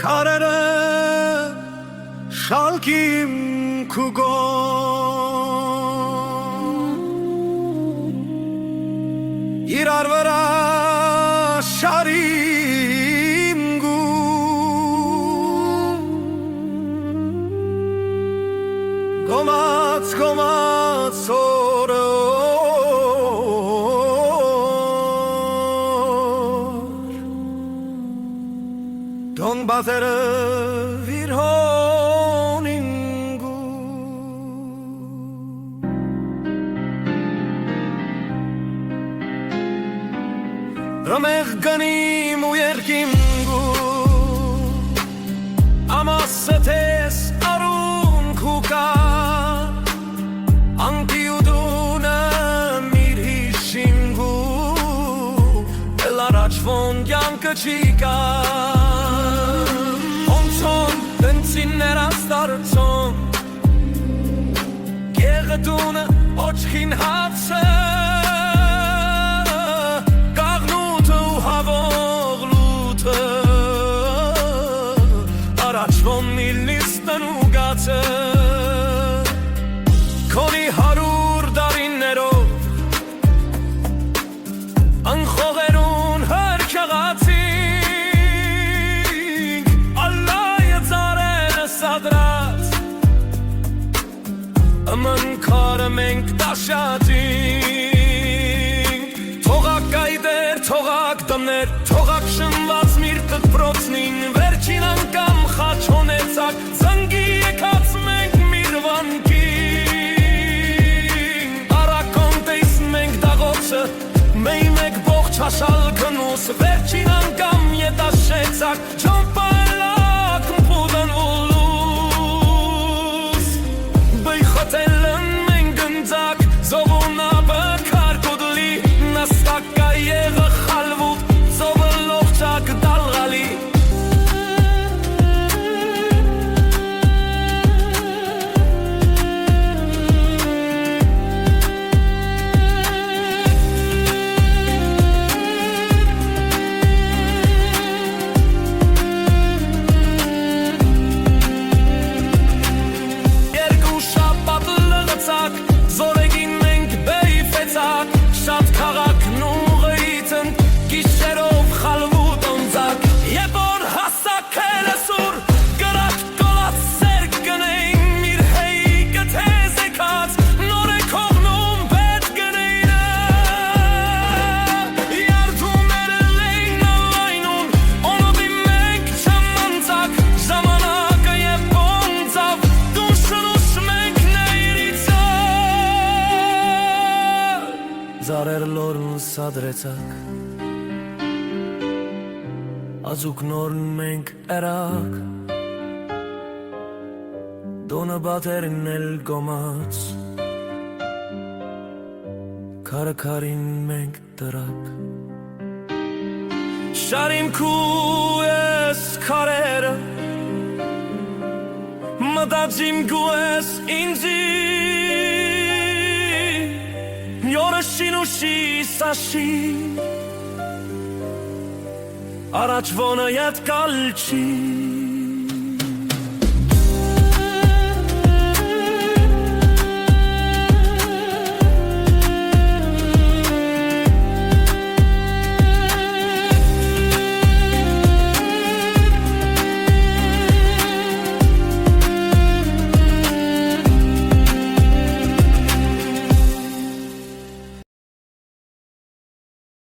քարերը շալքիմ քուգո իրար վրա շարիմ գու գոմած օրը Don bazere vir honingu Ramech ganim u yerkimgu Amasetes arun kuka Antiuduna mirhishingu Elarachvon yanka chika Ներաստարցոն Գեղդունը ոչքին հացը Կաղնութը ու հավող լութը Առաջվոն միլնիստն ու գացը Քոնի 100 դարիններով Անխողերուն հրկեղացի Aman kara menk taşatink Togak gayder, togak damner Togak shınvats mirtët procnin Verçin ankam khach honetsak Zangi ekats menk mirvanking Arakon teis menk dagotse Meymek boch çaşal kınus Verçin ankam yedashetsak Çampalak mpudan ulu Tellen men gânzak Zovuna băcar codli Nastaka yegă halvut Zovă lohcak dalgali Զորեգին մենք բեյֆեցակ Շատ քաղաք նուղեիցն Գիշերով խալվուտ օնձակ Եվ որ հասակել է սուր Գրատ կոլած սեր գնեին Միր հեի գթեզ եկած Նոր է կողնում բետ գնեինը Յարդում էր լեին ավայնուն Օնոդի մենք չամանցակ Ժամանակը և բոնձավ Դուշն ուշ մենք Zarեր լորն սադրեցակ Ածուկ նորն մենք էրակ Դոնը բատերն էլ գոմած Քարը քարին մենք դրակ Շարիմ քու ես քարերը Մտածիմ քու ես ինձի Yoroshin ushi sashi Arachvona yat kalchi